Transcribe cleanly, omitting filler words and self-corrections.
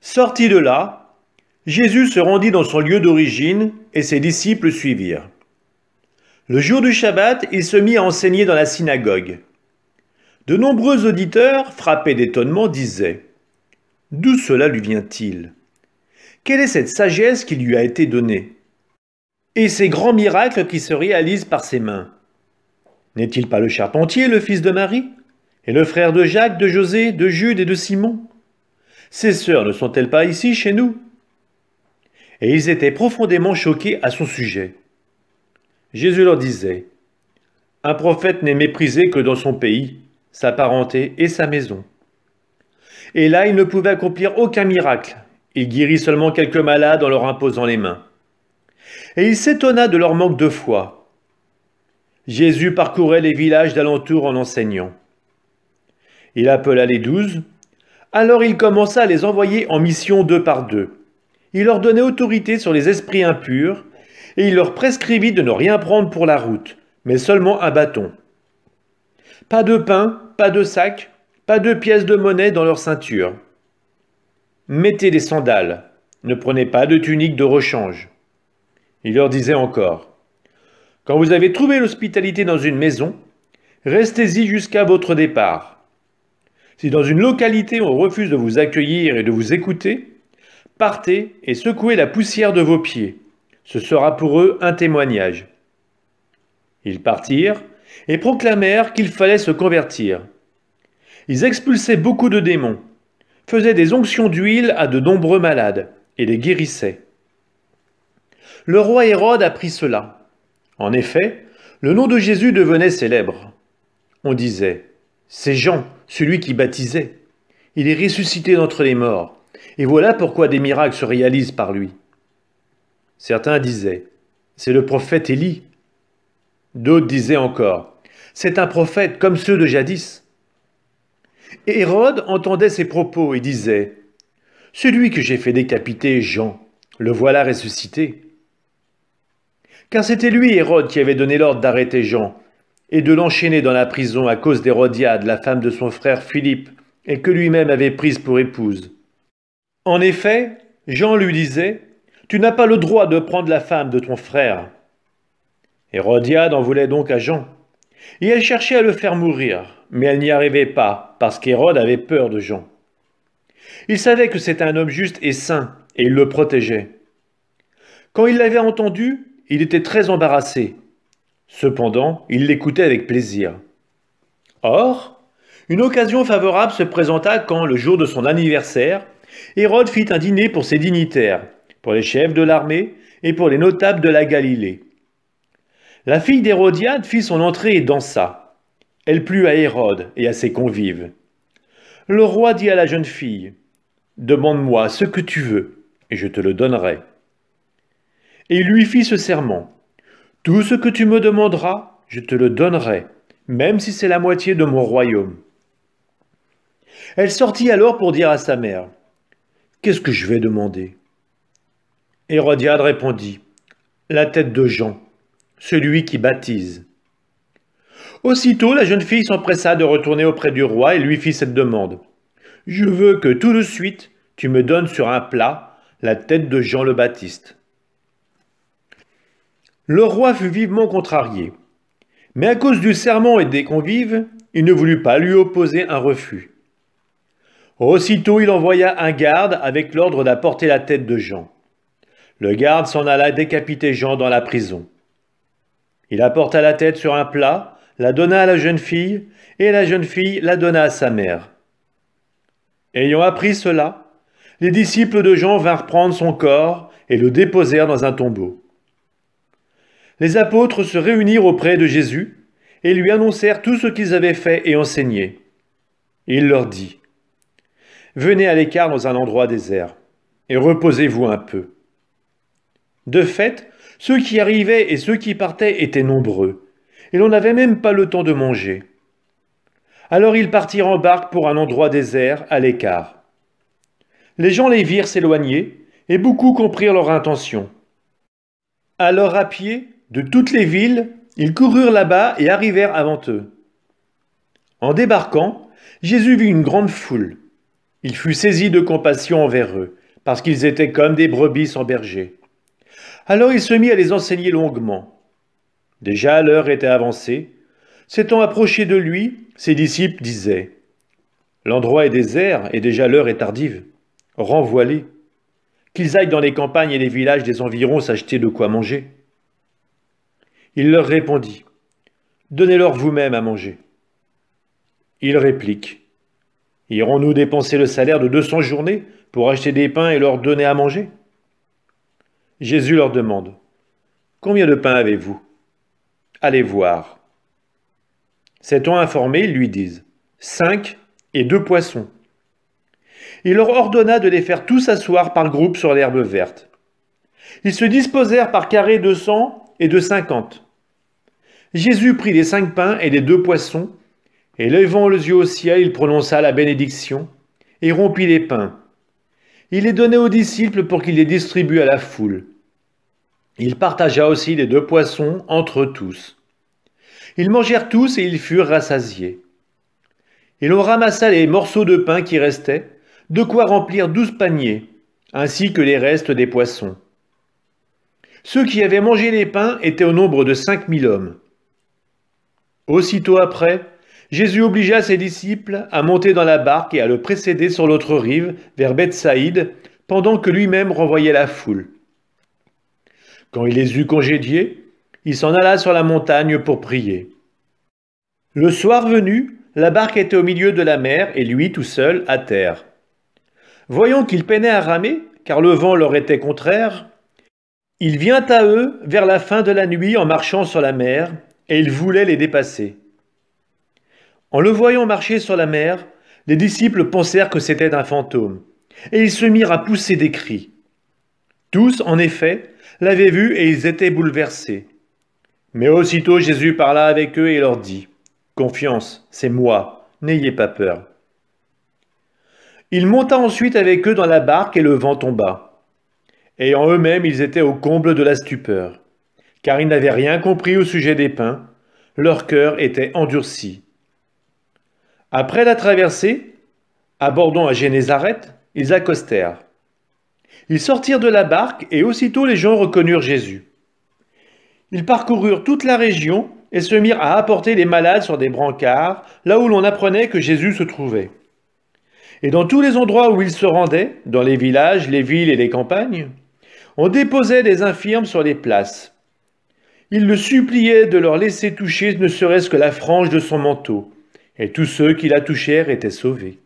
Sorti de là, Jésus se rendit dans son lieu d'origine et ses disciples le suivirent. Le jour du Shabbat, il se mit à enseigner dans la synagogue. De nombreux auditeurs, frappés d'étonnement, disaient « D'où cela lui vient-il? Quelle est cette sagesse qui lui a été donnée? Et ces grands miracles qui se réalisent par ses mains? N'est-il pas le charpentier, le fils de Marie? Et le frère de Jacques, de José, de Jude et de Simon? Ses sœurs ne sont-elles pas ici chez nous? » Et ils étaient profondément choqués à son sujet. Jésus leur disait « Un prophète n'est méprisé que dans son pays, sa parenté et sa maison. » Et là, il ne pouvait accomplir aucun miracle. Il guérit seulement quelques malades en leur imposant les mains. Et il s'étonna de leur manque de foi. Jésus parcourait les villages d'alentour en enseignant. Il appela les 12. Alors il commença à les envoyer en mission 2 par 2. Il leur donnait autorité sur les esprits impurs et il leur prescrivit de ne rien prendre pour la route, mais seulement un bâton. Pas de pain, pas de sac, pas de pièces de monnaie dans leur ceinture. Mettez des sandales, ne prenez pas de tunique de rechange. Il leur disait encore, « Quand vous avez trouvé l'hospitalité dans une maison, restez-y jusqu'à votre départ. Si dans une localité on refuse de vous accueillir et de vous écouter, partez et secouez la poussière de vos pieds. Ce sera pour eux un témoignage. » Ils partirent et proclamèrent qu'il fallait se convertir. Ils expulsaient beaucoup de démons, faisaient des onctions d'huile à de nombreux malades et les guérissaient. Le roi Hérode apprit cela. En effet, le nom de Jésus devenait célèbre. On disait « C'est Jean, celui qui baptisait. Il est ressuscité d'entre les morts, et voilà pourquoi des miracles se réalisent par lui. » Certains disaient « C'est le prophète Élie. » D'autres disaient encore « C'est un prophète comme ceux de jadis. » Et Hérode entendait ces propos et disait « Celui que j'ai fait décapiter, Jean, le voilà ressuscité. » Car c'était lui, Hérode, qui avait donné l'ordre d'arrêter Jean et de l'enchaîner dans la prison à cause d'Hérodiade, la femme de son frère Philippe, et que lui-même avait prise pour épouse. En effet, Jean lui disait « Tu n'as pas le droit de prendre la femme de ton frère. » Hérodiade en voulait donc à Jean, et elle cherchait à le faire mourir, mais elle n'y arrivait pas, parce qu'Hérode avait peur de Jean. Il savait que c'était un homme juste et saint, et il le protégeait. Quand il l'avait entendu, il était très embarrassé. Cependant, il l'écoutait avec plaisir. Or, une occasion favorable se présenta quand, le jour de son anniversaire, Hérode fit un dîner pour ses dignitaires, pour les chefs de l'armée et pour les notables de la Galilée. La fille d'Hérodiade fit son entrée et dansa. Elle plut à Hérode et à ses convives. Le roi dit à la jeune fille, « Demande-moi ce que tu veux, et je te le donnerai. » Et il lui fit ce serment, « Tout ce que tu me demanderas, je te le donnerai, même si c'est la moitié de mon royaume. » Elle sortit alors pour dire à sa mère, « Qu'est-ce que je vais demander ?» Hérodiade répondit, « La tête de Jean, celui qui baptise. » Aussitôt, la jeune fille s'empressa de retourner auprès du roi et lui fit cette demande. « Je veux que tout de suite, tu me donnes sur un plat la tête de Jean le Baptiste. » Le roi fut vivement contrarié, mais à cause du serment et des convives, il ne voulut pas lui opposer un refus. Aussitôt, il envoya un garde avec l'ordre d'apporter la tête de Jean. Le garde s'en alla décapiter Jean dans la prison. Il apporta la tête sur un plat, la donna à la jeune fille, et la jeune fille la donna à sa mère. Ayant appris cela, les disciples de Jean vinrent prendre son corps et le déposèrent dans un tombeau. Les apôtres se réunirent auprès de Jésus et lui annoncèrent tout ce qu'ils avaient fait et enseigné. Il leur dit, « Venez à l'écart dans un endroit désert et reposez-vous un peu. » De fait, ceux qui arrivaient et ceux qui partaient étaient nombreux, et l'on n'avait même pas le temps de manger. Alors ils partirent en barque pour un endroit désert, à l'écart. Les gens les virent s'éloigner, et beaucoup comprirent leur intention. Alors à pied, de toutes les villes, ils coururent là-bas et arrivèrent avant eux. En débarquant, Jésus vit une grande foule. Il fut saisi de compassion envers eux, parce qu'ils étaient comme des brebis sans berger. Alors il se mit à les enseigner longuement. Déjà l'heure était avancée. S'étant approché de lui, ses disciples disaient « L'endroit est désert et déjà l'heure est tardive. Renvoie-les, qu'ils aillent dans les campagnes et les villages des environs s'acheter de quoi manger. » Il leur répondit « Donnez-leur vous-même à manger. » Ils répliquent « Irons-nous dépenser le salaire de 200 journées pour acheter des pains et leur donner à manger ?» Jésus leur demande « Combien de pains avez-vous ? Allez voir. » S'étant informés, ils lui disent « 5 et 2 poissons. » Il leur ordonna de les faire tous asseoir par groupes sur l'herbe verte. Ils se disposèrent par carrés de 100 et de 50. Jésus prit les 5 pains et les 2 poissons, et levant les yeux au ciel, il prononça la bénédiction, et rompit les pains. Il les donna aux disciples pour qu'ils les distribuent à la foule. Il partagea aussi les 2 poissons entre tous. Ils mangèrent tous et ils furent rassasiés. Et l'on ramassa les morceaux de pain qui restaient, de quoi remplir 12 paniers, ainsi que les restes des poissons. Ceux qui avaient mangé les pains étaient au nombre de 5000 hommes. Aussitôt après, Jésus obligea ses disciples à monter dans la barque et à le précéder sur l'autre rive, vers Bethsaïde, pendant que lui-même renvoyait la foule. Quand il les eut congédiés, il s'en alla sur la montagne pour prier. Le soir venu, la barque était au milieu de la mer et lui tout seul à terre. Voyant qu'il peinait à ramer, car le vent leur était contraire, il vient à eux vers la fin de la nuit en marchant sur la mer, et il voulait les dépasser. En le voyant marcher sur la mer, les disciples pensèrent que c'était un fantôme, et ils se mirent à pousser des cris. Tous, en effet, l'avaient vu et ils étaient bouleversés. Mais aussitôt Jésus parla avec eux et leur dit « Confiance, c'est moi, n'ayez pas peur. » Il monta ensuite avec eux dans la barque et le vent tomba. Et en eux-mêmes ils étaient au comble de la stupeur, car ils n'avaient rien compris au sujet des pains, leur cœur était endurci. Après la traversée, abordant à Génézareth, ils accostèrent. Ils sortirent de la barque et aussitôt les gens reconnurent Jésus. Ils parcoururent toute la région et se mirent à apporter les malades sur des brancards, là où l'on apprenait que Jésus se trouvait. Et dans tous les endroits où ils se rendaient, dans les villages, les villes et les campagnes, on déposait des infirmes sur les places. Ils le suppliaient de leur laisser toucher ne serait-ce que la frange de son manteau, et tous ceux qui la touchèrent étaient sauvés.